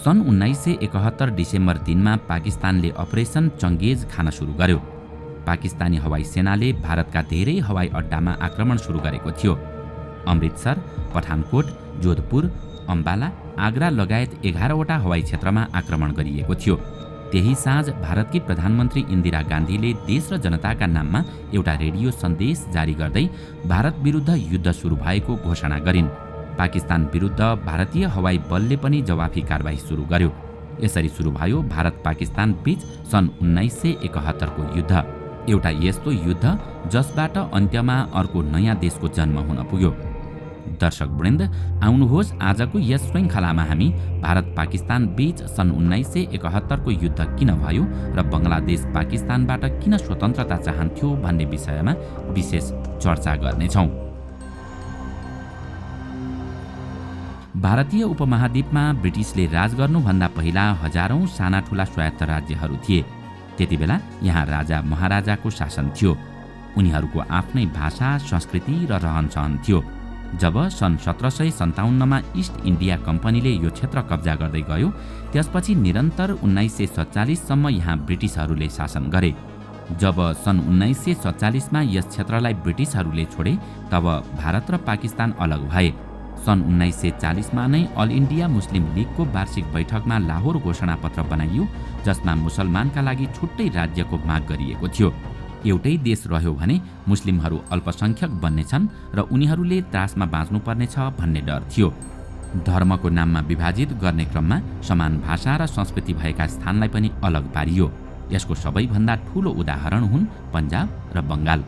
सन् 1971 डिसेम्बर 3 मा पाकिस्तानले अपरेसन चङ्गेज खान सुरु गर्यो। पाकिस्तानी हवाई सेनाले भारतका धेरै हवाई अड्डामा आक्रमण सुरु गरेको थियो। अमृतसर, पठानकोट, जोधपुर, अम्बाला, आगरा लगायत 11वटा हवाई क्षेत्रमा आक्रमण गरिएको थियो। त्यही साँझ भारतकी प्रधानमन्त्री इन्दिरा गान्धीले देश र जनताका नाममा एउटा रेडियो सन्देश जारी गर्दै भारत विरुद्ध युद्ध सुरु भएको घोषणा गरिन्। पाकिस्तान विरुद्ध भारतीय हवाई बलले पनि जवाफी कारबाही सुरु गर्यो। यसरी सुरु भयो भारत पाकिस्तान बीच सन् 1971 को युद्ध। एउटा यस्तो युद्ध जसबाट अन्त्यमा अर्को नयाँ देशको जन्म हुन पुग्यो। दर्शकवृन्द, आउनुहोस् आजको यस श्रृङ्खलामा हामी भारत पाकिस्तान बीच सन् 1971 को युद्ध किन भयो र बङ्गलादेश पाकिस्तानबाट किन स्वतन्त्रता चाहन्थ्यो भन्ने विषयमा विशेष चर्चा गर्नेछौँ। भारतीय उपमहाद्वीपमा ब्रिटिसले राज गर्नुभन्दा पहिला हजारौं साना ठूला स्वायत्त राज्यहरू थिए। त्यतिबेला यहाँ राजा महाराजाको शासन थियो। उनीहरूको आफ्नै भाषा, संस्कृति र रहनसहन थियो। जब सन् 1757 मा इस्ट इन्डिया कम्पनीले यो क्षेत्र कब्जा गर्दै गयो, त्यसपछि निरन्तर 1947 सम्म यहाँ ब्रिटिसहरूले शासन गरे। जब सन् 1947 मा यस क्षेत्रलाई ब्रिटिसहरूले छोडे, तब भारत र पाकिस्तान अलग भए। सन् 1940 मा नै अल इन्डिया मुस्लिम लिगको वार्षिक बैठकमा लाहोर घोषणापत्र बनाइयो, जसमा मुसलमानका लागि छुट्टै राज्यको माग गरिएको थियो। एउटै देश रह्यो भने मुस्लिमहरू अल्पसङ्ख्यक बन्नेछन् र उनीहरूले त्रासमा बाँच्नुपर्नेछ भन्ने डर थियो। धर्मको नाममा विभाजित गर्ने क्रममा समान भाषा र संस्कृति भएका स्थानलाई पनि अलग पारियो। यसको सबैभन्दा ठूलो उदाहरण हुन् पन्जाब र बङ्गाल।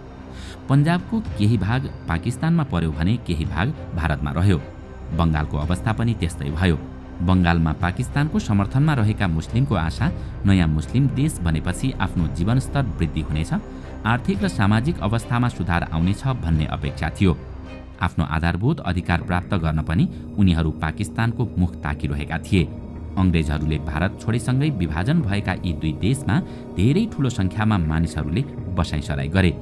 पन्जाबको केही भाग पाकिस्तानमा पर्यो भने केही भाग भारतमा रह्यो। बङ्गालको अवस्था पनि त्यस्तै भयो। बङ्गालमा पाकिस्तानको समर्थनमा रहेका मुस्लिमको आशा नयाँ मुस्लिम देश बनेपछि आफ्नो जीवनस्तर वृद्धि हुनेछ, आर्थिक र सामाजिक अवस्थामा सुधार आउनेछ भन्ने अपेक्षा थियो। आफ्नो आधारभूत अधिकार प्राप्त गर्न पनि उनीहरू पाकिस्तानको मुख ताकिरहेका थिए। अङ्ग्रेजहरूले भारत छोडेसँगै विभाजन भएका यी दुई देशमा धेरै ठूलो सङ्ख्यामा मानिसहरूले बसाइसराई गरे।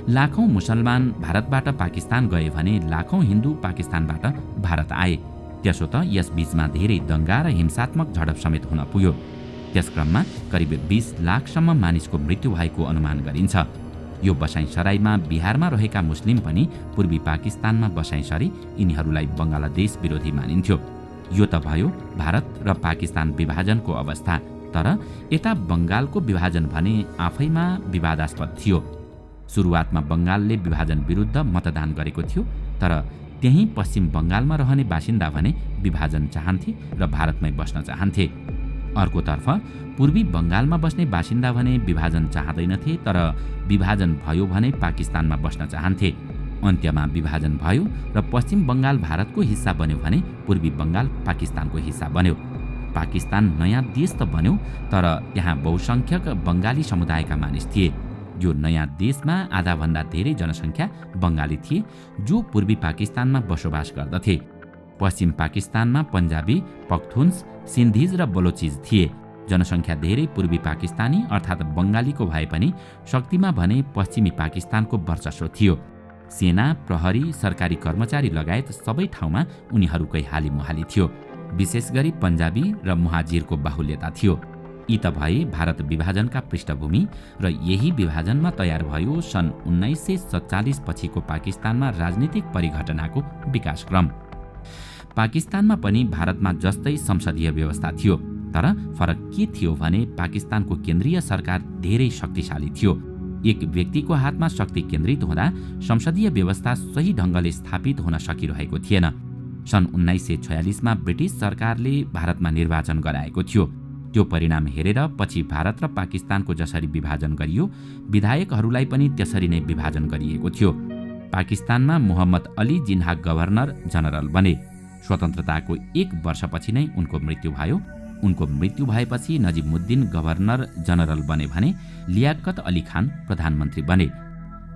लाखौं मुसलमान भारतबाट पाकिस्तान गए भने लाखौं हिन्दू पाकिस्तानबाट भारत आए। त्यसो त यस बीचमा धेरै दङ्गा र हिंसात्मक झडप समेत हुन पुग्यो। त्यस क्रममा करिब 20 लाखसम्म मानिसको मृत्यु भएको अनुमान गरिन्छ। यो बसाइसराईमा बिहारमा रहेका मुस्लिम पनि पूर्वी पाकिस्तानमा बसाइसरी यिनीहरूलाई बङ्गलादेश विरोधी मानिन्थ्यो। यो त भयो भारत र पाकिस्तान विभाजनको अवस्था। तर यता बङ्गालको विभाजन भने आफैमा विवादास्पद थियो। सुरुवातमा बङ्गालले विभाजन विरुद्ध मतदान गरेको थियो, तर त्यही पश्चिम बङ्गालमा रहने बासिन्दा भने विभाजन चाहन्थे र भारतमै बस्न चाहन्थे। अर्कोतर्फ पूर्वी बङ्गालमा बस्ने बासिन्दा भने विभाजन चाहँदैनथे, तर विभाजन भयो भने पाकिस्तानमा बस्न चाहन्थे। अन्त्यमा विभाजन भयो र पश्चिम बङ्गाल भारतको हिस्सा बन्यो भने पूर्वी बङ्गाल पाकिस्तानको हिस्सा बन्यो। पाकिस्तान नयाँ देश त बन्यो, तर यहाँ बहुसङ्ख्यक बङ्गाली समुदायका मानिस थिए। यो नयाँ देशमा आधाभन्दा धेरै जनसङ्ख्या बङ्गाली थिए, जो पूर्वी पाकिस्तानमा बसोबास गर्दथे। पश्चिम पाकिस्तानमा पन्जाबी, पख्तुन्स, सिन्धिज र बलोचिज थिए। जनसङ्ख्या धेरै पूर्वी पाकिस्तानी अर्थात् बङ्गालीको भए पनि शक्तिमा भने पश्चिमी पाकिस्तानको वर्चस्व थियो। सेना, प्रहरी, सरकारी कर्मचारी लगायत सबै ठाउँमा उनीहरूकै हालिमुहाली थियो। विशेष गरी पन्जाबी र मुहाजिरको बाहुल्यता थियो। यी त भए भारत विभाजनका पृष्ठभूमि, र यही विभाजनमा तयार भयो सन् 1947 पछिको पाकिस्तानमा राजनीतिक परिघटनाको विकासक्रम। पाकिस्तानमा पनि भारतमा जस्तै संसदीय व्यवस्था थियो, तर फरक के थियो भने पाकिस्तानको केन्द्रीय सरकार धेरै शक्तिशाली थियो। एक व्यक्तिको हातमा शक्ति केन्द्रित हुँदा संसदीय व्यवस्था सही ढङ्गले स्थापित हुन सकिरहेको थिएन। सन् 1946 मा ब्रिटिस सरकारले भारतमा निर्वाचन गराएको थियो। त्यो परिणाम हेरेर पछि भारत र पाकिस्तानको जसरी विभाजन गरियो, विधायकहरूलाई पनि त्यसरी नै विभाजन गरिएको थियो। पाकिस्तानमा मोहम्मद अली जिन्हा गभर्नर जनरल बने। स्वतन्त्रताको 1 वर्षपछि नै उनको मृत्यु भयो। उनको मृत्यु भएपछि नजिमुद्दिन गभर्नर जनरल बने भने लियाकत अली खान प्रधानमन्त्री बने।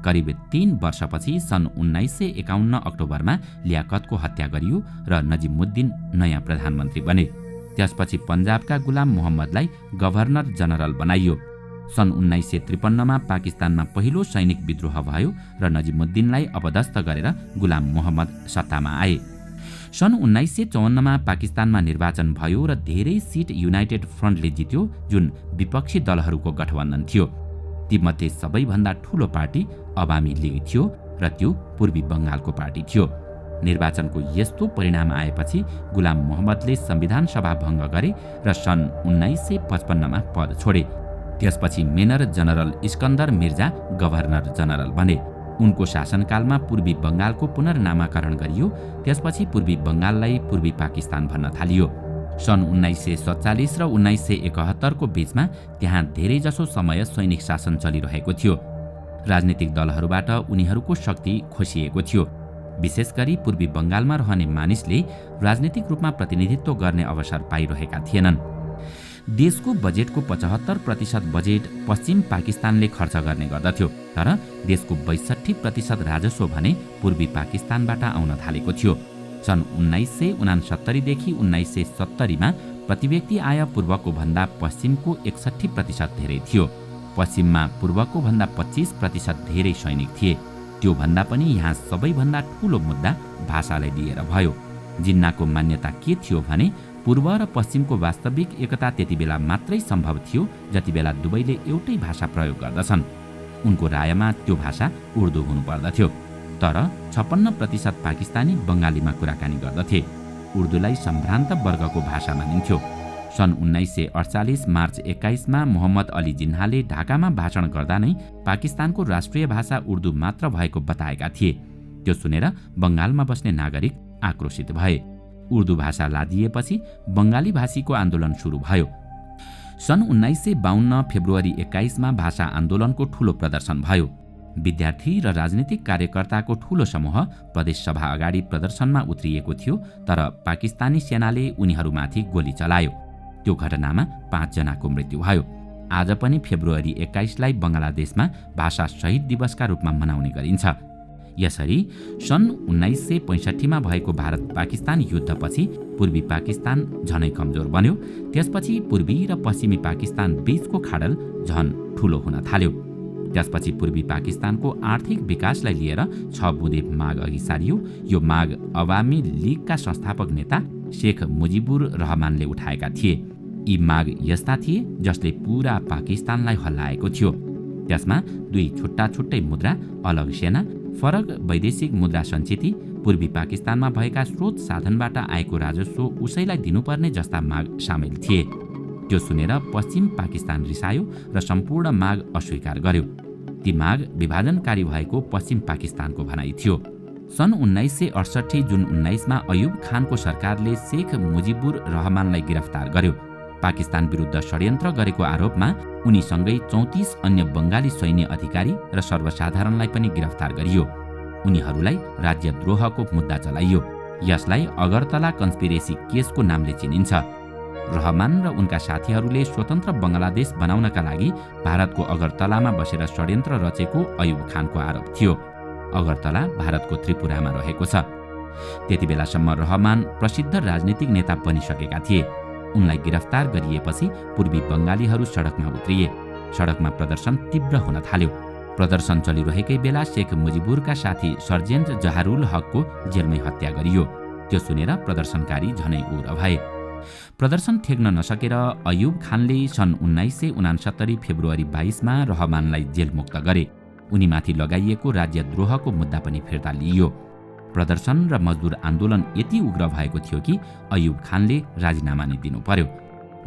करिब 3 वर्षपछि सन् 1951 अक्टोबरमा लियाकतको हत्या गरियो र नजिमुद्दिन नयाँ प्रधानमन्त्री बने। त्यसपछि पन्जाबका गुलाम मोहम्मदलाई गभर्नर जनरल बनाइयो। सन् 1953 मा पाकिस्तानमा पहिलो सैनिक विद्रोह भयो र नजिमुद्दिनलाई अपदस्थ गरेर गुलाम मोहम्मद सत्तामा आए। सन् 1954मा पाकिस्तानमा निर्वाचन भयो र धेरै सिट युनाइटेड फ्रन्टले जित्यो, जुन विपक्षी दलहरूको गठबन्धन थियो। तीमध्ये सबैभन्दा ठूलो पार्टी अवामी लीग थियो र त्यो पूर्वी बङ्गालको पार्टी थियो। निर्वाचनको यस्तो परिणाम आएपछि गुलाम मोहम्मदले संविधान सभा भङ्ग गरे र सन् 1955मा पद छोडे। त्यसपछि major general Iskandar Mirza governor general बने। उनको शासनकालमा पूर्वी बङ्गालको पुनर्नामाकरण गरियो। त्यसपछि पूर्वी बङ्गाललाई पूर्वी पाकिस्तान भन्न थालियो। सन् 1947 र 1971 को बीचमा त्यहाँ धेरैजसो समय सैनिक शासन चलिरहेको थियो। राजनीतिक दलहरूबाट उनीहरूको शक्ति खोसिएको थियो। विशेष गरी पूर्वी बङ्गालमा रहने मानिसले राजनीतिक रूपमा प्रतिनिधित्व गर्ने अवसर पाइरहेका थिएनन्। देशको बजेटको 75% बजेट पश्चिम पाकिस्तानले खर्च गर्ने गर्दथ्यो, तर देशको 62% राजस्व भने पूर्वी पाकिस्तानबाट आउन थालेको थियो। सन् 1969 देखि 1970मा प्रतिव्यक्ति आय पूर्वको भन्दा पश्चिमको 61% धेरै थियो। पश्चिममा पूर्वको भन्दा 25% धेरै सैनिक थिए। त्यो भन्दा पनि यहाँ सबैभन्दा ठूलो मुद्दा भाषालाई लिएर भयो। जिन्नाको मान्यता के थियो भने पूर्व र पश्चिमको वास्तविक एकता त्यति बेला मात्रै सम्भव थियो जति बेला दुवैले एउटै भाषा प्रयोग गर्दछन्। उनको रायमा त्यो भाषा उर्दू हुनुपर्दथ्यो, तर 56% पाकिस्तानी बङ्गालीमा कुराकानी गर्दथे। उर्दूलाई सम्भ्रान्त वर्गको भाषा मानिन्थ्यो। सन् 1948 मार्च 21मा मोहम्मद अली जिन्नाले ढाकामा भाषण गर्दा नै पाकिस्तानको राष्ट्रिय भाषा उर्दू मात्र भएको बताएका थिए। त्यो सुनेर बङ्गालमा बस्ने नागरिक आक्रोशित भए। उर्दू भाषा लादिएपछि बङ्गाली भाषीको आन्दोलन सुरु भयो। सन् 1952 फेब्रुअरी 21मा भाषा आन्दोलनको ठूलो प्रदर्शन भयो। विद्यार्थी र राजनीतिक कार्यकर्ताको ठूलो समूह प्रदेश सभा अगाडि प्रदर्शनमा उत्रिएको थियो, तर पाकिस्तानी सेनाले उनीहरूमाथि गोली चलायो। त्यो घटनामा 5 जनाको मृत्यु भयो। आज पनि फेब्रुअरी 21लाई बङ्गलादेशमा भाषा शहीद दिवसका रूपमा मनाउने गरिन्छ। यसरी सन् 1965मा भएको भारत पाकिस्तान युद्धपछि पूर्वी पाकिस्तान झनै कमजोर बन्यो। त्यसपछि पूर्वी र पश्चिमी पाकिस्तान बीचको खाडल झन ठूलो हुन थाल्यो। त्यसपछि पूर्वी पाकिस्तानको आर्थिक विकासलाई लिएर 6 बुँदे माग अघि सारियो। यो माग अवामी लीगका संस्थापक नेता शेख मुजिबुर रहमानले उठाएका थिए। यी माग यस्ता थिए जसले पूरा पाकिस्तानलाई हल्लाएको थियो। त्यसमा 2 छुट्टा छुट्टै मुद्रा, अलग सेना, फरक वैदेशिक मुद्रा सञ्चिति, पूर्वी पाकिस्तानमा भएका स्रोत साधनबाट आएको राजस्व उसैलाई दिनुपर्ने जस्ता माग सामेल थिए। त्यो सुनेर पश्चिम पाकिस्तान रिसायो र सम्पूर्ण माग अस्वीकार गर्यो। ती माग विभाजनकारी भएको पश्चिम पाकिस्तानको भनाइ थियो। सन् 1968 जुन 19मा अयुब खानको सरकारले शेख मुजिबुर रहमानलाई गिरफ्तार गर्यो। पाकिस्तान विरुद्ध षड्यन्त्र गरेको आरोपमा उनीसँगै 34 अन्य बङ्गाली सैन्य अधिकारी र सर्वसाधारणलाई पनि गिरफ्तार गरियो। उनीहरूलाई राज्यद्रोहको मुद्दा चलाइयो। यसलाई अगरतला कन्स्पिरेसी केसको नामले चिनिन्छ। रहमान र उनका साथीहरूले स्वतन्त्र बङ्गलादेश बनाउनका लागि भारतको अगरतलामा बसेर षड्यन्त्र रचेको अयुब खानको आरोप थियो। अगरतला भारतको त्रिपुरामा रहेको छ। त्यति बेलासम्म रहमान प्रसिद्ध राजनीतिक नेता बनिसकेका थिए। उनलाई गिरफ्तार गरिएपछि पूर्वी बङ्गालीहरू सडकमा उत्रिए। सडकमा प्रदर्शन तीव्र हुन थाल्यो। प्रदर्शन चलिरहेकै बेला शेख मुजिबुरका साथी सर्जेन्ट जहारुल हकको जेलमै हत्या गरियो। त्यो सुनेर प्रदर्शनकारी झनै उग्र भए। प्रदर्शन थेक्न नसकेर अयुब खानले सन् 1969 फेब्रुअरी 22मा रहमानलाई जेलमुक्त गरे। उनीमाथि लगाइएको राज्यद्रोहको मुद्दा पनि फिर्ता लिइयो। प्रदर्शन र मजदुर आन्दोलन यति उग्र भएको थियो कि अयुब खानले राजीनामा नै दिनु पर्यो।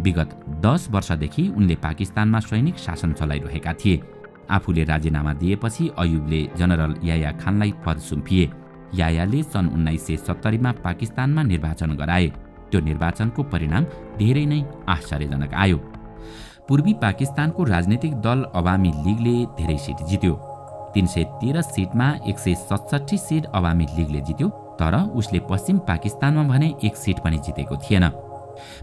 विगत 10 वर्षदेखि उनले पाकिस्तानमा सैनिक शासन चलाइरहेका थिए। आफूले राजीनामा दिएपछि अयुबले जनरल याया खानलाई पद सुम्पिए। यायाले सन् 1970मा पाकिस्तानमा निर्वाचन गराए। त्यो निर्वाचनको परिणाम धेरै नै आश्चर्यजनक आयो। पूर्वी पाकिस्तानको राजनीतिक दल अवामी लीगले धेरै सिट जित्यो। 313 सिटमा 167 सिट अवामी लीगले जित्यो, तर उसले पश्चिम पाकिस्तानमा भने 1 सिट पनि जितेको थिएन।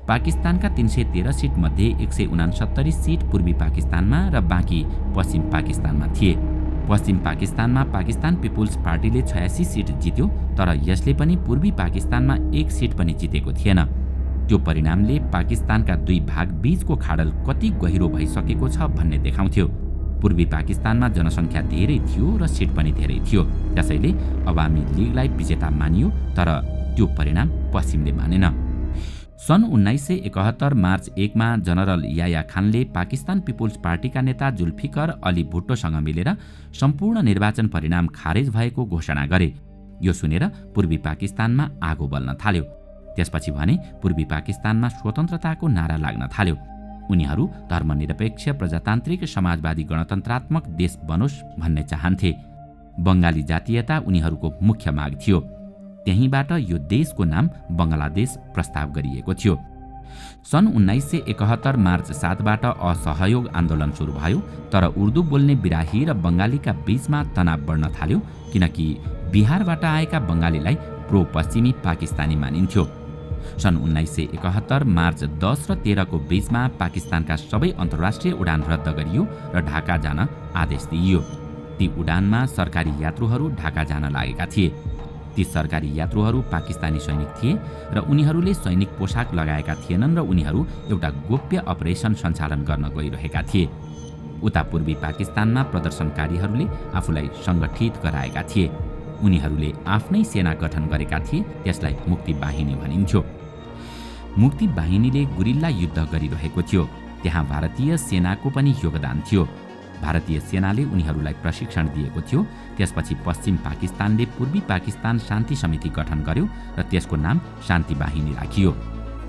पाकिस्तानका 313 सिट मध्ये 169 सिट पूर्वी पाकिस्तानमा र बाँकी पश्चिम पाकिस्तानमा थिए। पश्चिम पाकिस्तानमा पाकिस्तान पिपुल्स पार्टीले 86 सिट जित्यो, तर यसले पनि पूर्वी पाकिस्तानमा 1 सिट पनि जितेको थिएन। त्यो परिणामले पाकिस्तानका 2 भाग बीचको खाडल कति गहिरो भइसकेको छ भन्ने देखाउँथ्यो। पूर्वी पाकिस्तानमा जनसङ्ख्या धेरै थियो र सिट पनि धेरै थियो। त्यसैले अवामी लीगलाई विजेता मानियो, तर त्यो परिणाम पश्चिमले मानेन। सन् 1971 मार्च 1 मा जनरल याया खानले पाकिस्तान पिपुल्स पार्टीका नेता जुल्फिकर अली भुट्टोसँग मिलेर सम्पूर्ण निर्वाचन परिणाम खारेज भएको घोषणा गरे। यो सुनेर पूर्वी पाकिस्तानमा आगो बल्न थाल्यो। त्यसपछि भने पूर्वी पाकिस्तानमा स्वतन्त्रताको नारा लाग्न थाल्यो। उनीहरू धर्मनिरपेक्ष प्रजातान्त्रिक समाजवादी गणतन्त्रात्मक देश बनोस् भन्ने चाहन्थे। बङ्गाली जातीयता उनीहरूको मुख्य माग थियो। त्यहीँबाट यो देशको नाम बङ्गलादेश प्रस्ताव गरिएको थियो। सन् 1971 मार्च 7 बाट असहयोग आन्दोलन सुरु भयो, तर उर्दू बोल्ने बिराही र बङ्गालीका बीचमा तनाव बढ्न थाल्यो, किनकि बिहारबाट आएका बङ्गालीलाई प्रो पश्चिमी पाकिस्तानी मानिन्थ्यो। सन् 1971 मार्च 10 र 13 को बीचमा पाकिस्तानका सबै अन्तर्राष्ट्रिय उडान रद्द गरियो र ढाका जान आदेश दिइयो। ती उडानमा सरकारी यात्रुहरू ढाका जान लागेका थिए। ती सरकारी यात्रुहरू पाकिस्तानी सैनिक थिए र उनीहरूले सैनिक पोसाक लगाएका थिएनन् र उनीहरू एउटा गोप्य अपरेसन सञ्चालन गर्न गइरहेका थिए। उता पूर्वी पाकिस्तानमा प्रदर्शनकारीहरूले आफूलाई सङ्गठित गराएका थिए। उनीहरूले आफ्नै सेना गठन गरेका थिए, त्यसलाई मुक्ति बाहिनी भनिन्थ्यो। मुक्ति बाहिनीले गुरिल्ला युद्ध गरिरहेको थियो। त्यहाँ भारतीय सेनाको पनि योगदान थियो। भारतीय सेनाले उनीहरूलाई प्रशिक्षण दिएको थियो। त्यसपछि पश्चिम पाकिस्तानले पूर्वी पाकिस्तान शान्ति समिति गठन गर्यो र त्यसको नाम शान्ति बाहिनी राखियो।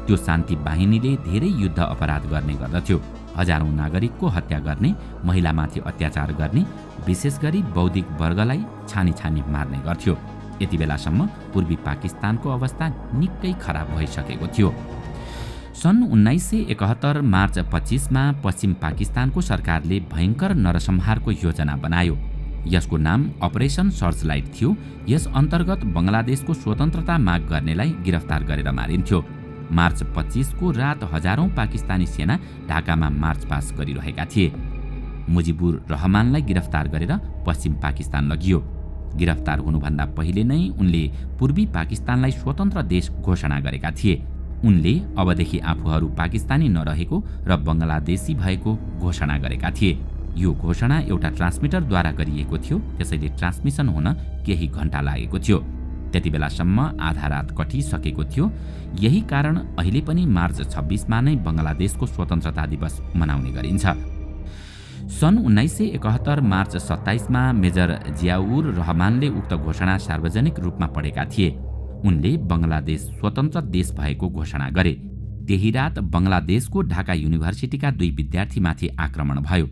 त्यो शान्ति बाहिनीले धेरै युद्ध अपराध गर्ने गर्दथ्यो। हजारौं नागरिकको हत्या गर्ने, महिलामाथि अत्याचार गर्ने, विशेष गरी बौद्धिक वर्गलाई छानी छानी मार्ने गर्थ्यो। यति बेलासम्म पूर्वी पाकिस्तानको अवस्था निकै खराब भइसकेको थियो। सन् 1971 मार्च 25 मा पश्चिम पाकिस्तानको सरकारले भयङ्कर नरसंहारको योजना बनायो। यसको नाम अपरेसन सर्चलाइट थियो। यस अन्तर्गत बङ्गलादेशको स्वतन्त्रता माग गर्नेलाई गिरफ्तार गरेर मारिन्थ्यो। मार्च 25 को रात हजारौं पाकिस्तानी सेना ढाकामा मार्चपास गरिरहेका थिए। मुजिबुर रहमानलाई गिरफ्तार गरेर पश्चिम पाकिस्तान लगियो। गिरफ्तार हुनुभन्दा पहिले नै उनले पूर्वी पाकिस्तानलाई स्वतन्त्र देश घोषणा गरेका थिए। उनले अबदेखि आफूहरू पाकिस्तानी नरहेको र बङ्गलादेशी भएको घोषणा गरेका थिए। यो घोषणा एउटा ट्रान्समिटरद्वारा गरिएको थियो, त्यसैले ट्रान्समिसन हुन केही घण्टा लागेको थियो। त्यति बेलासम्म आधा रात कटिसकेको थियो। यही कारण अहिले पनि मार्च 26 मा नै बङ्गलादेशको स्वतन्त्रता दिवस मनाउने गरिन्छ। सन् 1971 मार्च 27 मा मेजर जियाउर रहमानले उक्त घोषणा सार्वजनिक रूपमा पढेका थिए। उनले बङ्गलादेश स्वतन्त्र देश भएको घोषणा गरे। त्यही रात बङ्गलादेशको ढाका युनिभर्सिटीका 2 विद्यार्थीमाथि आक्रमण भयो।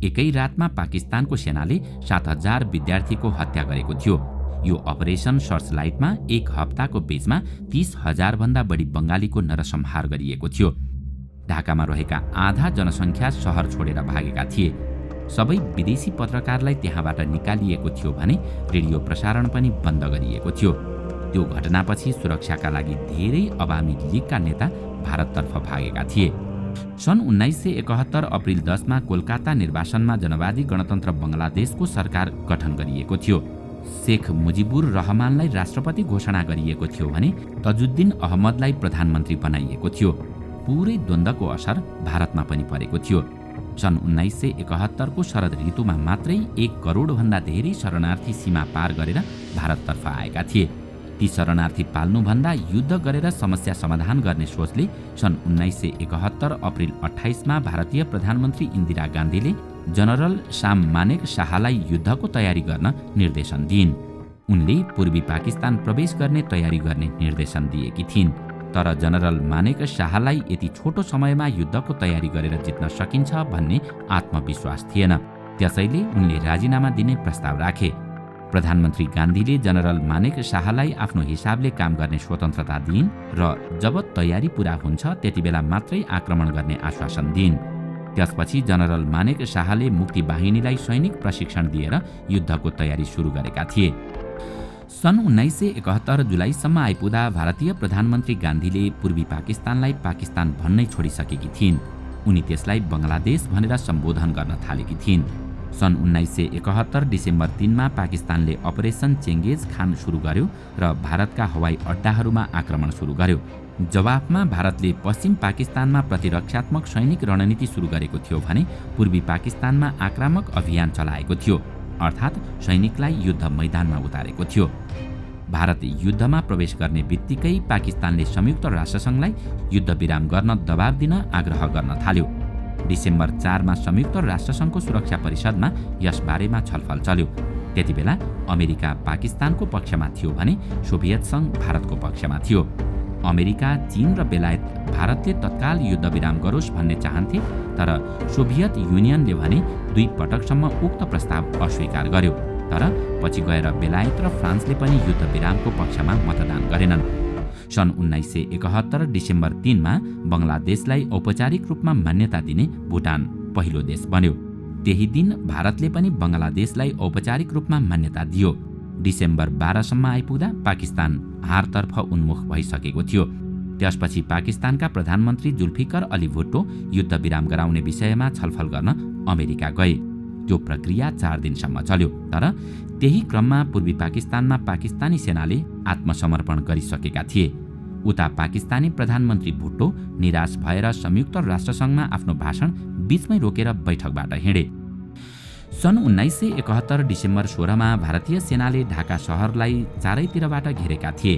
एकै रातमा पाकिस्तानको सेनाले 7000 विद्यार्थीको हत्या गरेको थियो। यो अपरेसन सर्चलाइटमा 1 हप्ताको बीचमा 30,000 भन्दा बढी बङ्गालीको नरसंहार गरिएको थियो। ढाकामा रहेका आधा जनसङ्ख्या शहर छोडेर भागेका थिए। सबै विदेशी पत्रकारलाई त्यहाँबाट निकालिएको थियो भने रेडियो प्रसारण पनि बन्द गरिएको थियो। त्यो घटनापछि सुरक्षाका लागि धेरै अवामी लीगका नेता भारततर्फ भागेका थिए। सन् 1971 अप्रिल 10 मा कोलकाता निर्वासनमा जनवादी गणतन्त्र बङ्गलादेशको सरकार गठन गरिएको थियो। शेख मुजिबुर रहमानलाई राष्ट्रपति घोषणा गरिएको थियो भने तजुद्दिन अहमदलाई प्रधानमन्त्री बनाइएको थियो। पुरै द्वन्द्वको असर भारतमा पनि परेको थियो। सन् 1971 को शरद ऋतुमा मात्रै 1 करोडभन्दा धेरै शरणार्थी सीमा पार गरेर भारततर्फ आएका थिए। ती शरणार्थी पाल्नुभन्दा युद्ध गरेर समस्या समाधान गर्ने सोचले सन् 1971 अप्रिल 28 मा भारतीय प्रधानमन्त्री इन्दिरा गान्धीले जनरल शाम मानेक शाहलाई युद्धको तयारी गर्न निर्देशन दिइन्। उनले पूर्वी पाकिस्तान प्रवेश गर्ने तयारी गर्ने निर्देशन दिएकी थिइन्। तर जनरल मानेक शाहलाई यति छोटो समयमा युद्धको तयारी गरेर जित्न सकिन्छ भन्ने आत्मविश्वास थिएन। त्यसैले उनले राजीनामा दिने प्रस्ताव राखे। प्रधानमन्त्री गान्धीले जनरल मानेक शाहलाई आफ्नो हिसाबले काम गर्ने स्वतन्त्रता दिइन् र जब तयारी पूरा हुन्छ त्यतिबेला मात्रै आक्रमण गर्ने आश्वासन दिइन्। त्यसपछि जनरल मानेक शाहले मुक्ति बाहिनीलाई सैनिक प्रशिक्षण दिएर युद्धको तयारी सुरु गरेका थिए। सन् 1971 जुलाईसम्म आइपुग्दा भारतीय प्रधानमन्त्री गान्धीले पूर्वी पाकिस्तानलाई पाकिस्तान भन्नै छोडिसकेकी थिइन्। उनी त्यसलाई बङ्गलादेश भनेर सम्बोधन गर्न थालेकी थिइन्। सन् 1971 डिसेम्बर 3 मा पाकिस्तानले अपरेसन चेङ्गेज खान सुरु गर्यो र भारतका हवाई अड्डाहरूमा आक्रमण सुरु गर्यो। जवाफमा भारतले पश्चिम पाकिस्तानमा प्रतिरक्षात्मक सैनिक रणनीति सुरु गरेको थियो भने पूर्वी पाकिस्तानमा आक्रामक अभियान चलाएको थियो, अर्थात् सैनिकलाई युद्ध मैदानमा उतारेको थियो। भारत युद्धमा प्रवेश गर्ने बित्तिकै पाकिस्तानले संयुक्त राष्ट्रसङ्घलाई युद्धविराम गर्न दबाब दिन आग्रह गर्न थाल्यो। डिसेम्बर 4 मा संयुक्त राष्ट्रसङ्घको सुरक्षा परिषदमा यस बारेमा छलफल चल्यो। त्यतिबेला अमेरिका पाकिस्तानको पक्षमा थियो भने सोभियत सङ्घ भारतको पक्षमा थियो। अमेरिका, चीन र बेलायत भारतले तत्काल युद्धविराम गरोस् भन्ने चाहन्थे, तर सोभियत युनियनले भने 2 पटकसम्म उक्त प्रस्ताव अस्वीकार गर्यो। तर पछि गएर बेलायत र फ्रान्सले पनि युद्धविरामको पक्षमा मतदान गरेनन्। सन् 1971 डिसेम्बर 3 मा बङ्गलादेशलाई औपचारिक रूपमा मान्यता दिने भुटान पहिलो देश बन्यो। त्यही दिन भारतले पनि बङ्गलादेशलाई औपचारिक रूपमा मान्यता दियो। डिसेम्बर 12 सम्म आइपुग्दा पाकिस्तान हारतर्फ उन्मुख भइसकेको थियो। त्यसपछि पाकिस्तानका प्रधानमन्त्री जुल्फिकर अली भुट्टो युद्धविराम गराउने विषयमा छलफल गर्न अमेरिका गए। त्यो प्रक्रिया 4 दिनसम्म चल्यो। तर त्यही क्रममा पूर्वी पाकिस्तानमा पाकिस्तानी सेनाले आत्मसमर्पण गरिसकेका थिए। उता पाकिस्तानी प्रधानमन्त्री भुट्टो निराश भएर संयुक्त राष्ट्रसङ्घमा आफ्नो भाषण बीचमै रोकेर बैठकबाट हिँडे। सन् 1971 डिसेम्बर 16 मा भारतीय सेनाले ढाका शहरलाई चारैतिरबाट घेरेका थिए।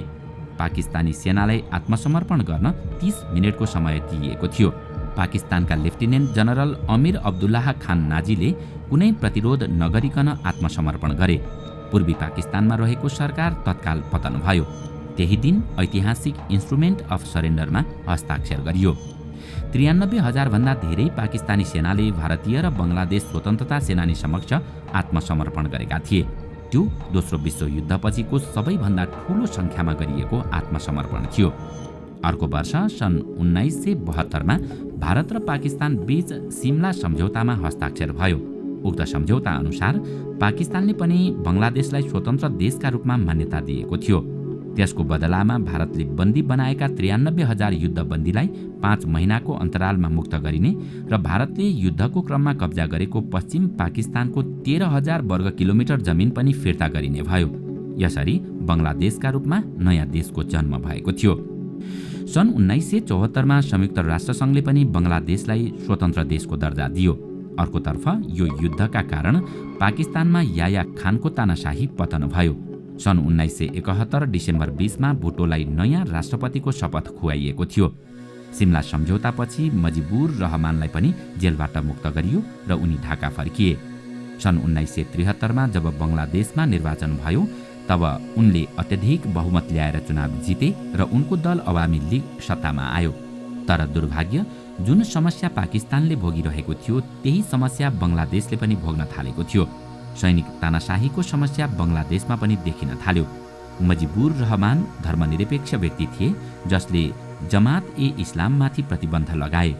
पाकिस्तानी सेनालाई आत्मसमर्पण गर्न 30 मिनेटको समय दिइएको थियो। पाकिस्तानका लेफ्टिनेन्ट जनरल अमीर अब्दुल्लाह खान नाजीले कुनै प्रतिरोध नगरिकन आत्मसमर्पण गरे। पूर्वी पाकिस्तानमा रहेको सरकार तत्काल पतन भयो। त्यही दिन ऐतिहासिक इन्स्ट्रुमेन्ट अफ सरेन्डरमा हस्ताक्षर गरियो। 93,000 भन्दा धेरै पाकिस्तानी सेनाले भारतीय र बङ्गलादेश स्वतन्त्रता सेनानी समक्ष आत्मसमर्पण गरेका थिए। त्यो दोस्रो विश्वयुद्धपछिको सबैभन्दा ठूलो सङ्ख्यामा गरिएको आत्मसमर्पण थियो। अर्को वर्ष सन् 1972 मा भारत र पाकिस्तान बीच सिमला सम्झौतामा हस्ताक्षर भयो। उक्त सम्झौता अनुसार पाकिस्तानले पनि बङ्गलादेशलाई स्वतन्त्र देशका रूपमा मान्यता दिएको थियो। त्यसको बदलामा भारतले बन्दी बनाएका 93,000 युद्धबन्दीलाई 5 महिनाको अन्तरालमा मुक्त गरिने र भारतले युद्धको क्रममा कब्जा गरेको पश्चिम पाकिस्तानको 13,000 वर्ग किलोमिटर जमिन पनि फिर्ता गरिने भयो। यसरी बङ्गलादेशका रूपमा नयाँ देशको जन्म भएको थियो। सन् 1974 मा संयुक्त राष्ट्रसङ्घले पनि बङ्गलादेशलाई स्वतन्त्र देशको दर्जा दियो। अर्कोतर्फ यो युद्धका कारण पाकिस्तानमा याया खानको तानाशाही पतन भयो। सन् 1971 डिसेम्बर 20 मा भुट्टोलाई नयाँ राष्ट्रपतिको शपथ खुवाइएको थियो। सिमला सम्झौतापछि मजिबुर रहमानलाई पनि जेलबाट मुक्त गरियो र उनी ढाका फर्किए। सन् 1973 मा जब बङ्गलादेशमा निर्वाचन भयो तब उनले अत्यधिक बहुमत ल्याएर चुनाव जिते र उनको दल अवामी लीग सत्तामा आयो। तर दुर्भाग्य, जुन समस्या पाकिस्तानले भोगिरहेको थियो त्यही समस्या बङ्गलादेशले पनि भोग्न थालेको थियो। सैनिक तानाशाहीको समस्या बङ्गलादेशमा पनि देखिन थाल्यो। मजिबुर रहमान धर्मनिरपेक्ष व्यक्ति थिए जसले जमात ए इस्लाममाथि प्रतिबन्ध लगाए।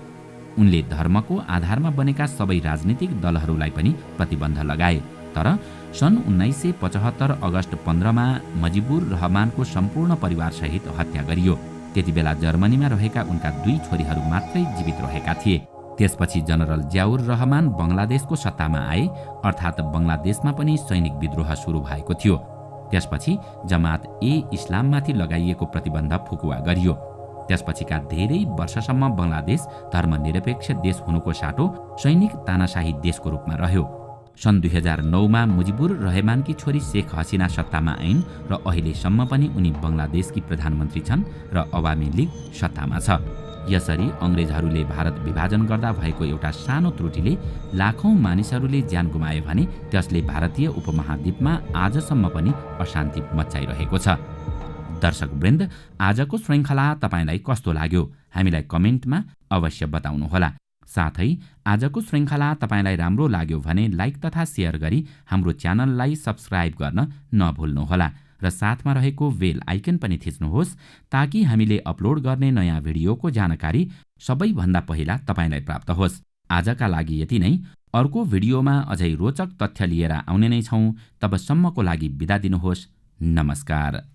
उनले धर्मको आधारमा बनेका सबै राजनीतिक दलहरूलाई पनि प्रतिबन्ध लगाए। तर सन् 1975 अगस्त 15 मा मजिबुर रहमानको सम्पूर्ण परिवारसहित हत्या गरियो। त्यतिबेला जर्मनीमा रहेका उनका 2 छोरीहरू मात्रै जीवित रहेका थिए। त्यसपछि जनरल जियाउर रहमान बङ्गलादेशको सत्तामा आए, अर्थात् बङ्गलादेशमा पनि सैनिक विद्रोह सुरु भएको थियो। त्यसपछि जमात ए इस्लाममाथि लगाइएको प्रतिबन्ध फुकुवा गरियो। त्यसपछिका धेरै वर्षसम्म बङ्गलादेश धर्मनिरपेक्ष देश हुनुको साटो सैनिक तानाशाही देशको रूपमा रह्यो। सन् 2009 मा मुजिबुर रहमानकी छोरी शेख हसिना सत्तामा आइन् र अहिलेसम्म पनि उनी बङ्गलादेशकी प्रधानमन्त्री छन् र अवामी लीग सत्तामा छ। यसरी अङ्ग्रेजहरूले भारत विभाजन गर्दा भएको एउटा सानो त्रुटिले लाखौं मानिसहरूले ज्यान गुमाए भने त्यसले भारतीय उपमहाद्वीपमा आजसम्म पनि अशान्ति मच्चाइरहेको छ। दर्शकवृन्द, आजको श्रृङ्खला तपाईलाई कस्तो लाग्यो हामीलाई कमेन्टमा अवश्य बताउनुहोला। साथै आजको श्रृङ्खला तपाईलाई राम्रो लाग्यो भने लाइक तथा सेयर गरी हाम्रो च्यानललाई सब्स्क्राइब गर्न नभुल्नुहोला र साथमा रहेको बेल आइकन पनि थिच्नुहोस् ताकि हामीले अपलोड गर्ने नयाँ भिडियोको जानकारी सबैभन्दा पहिला तपाईलाई प्राप्त होस्। आजका लागि यति नै। अर्को भिडियोमा अझै रोचक तथ्य लिएर आउने नै छौँ। तबसम्मको लागि बिदा दिनुहोस्। नमस्कार।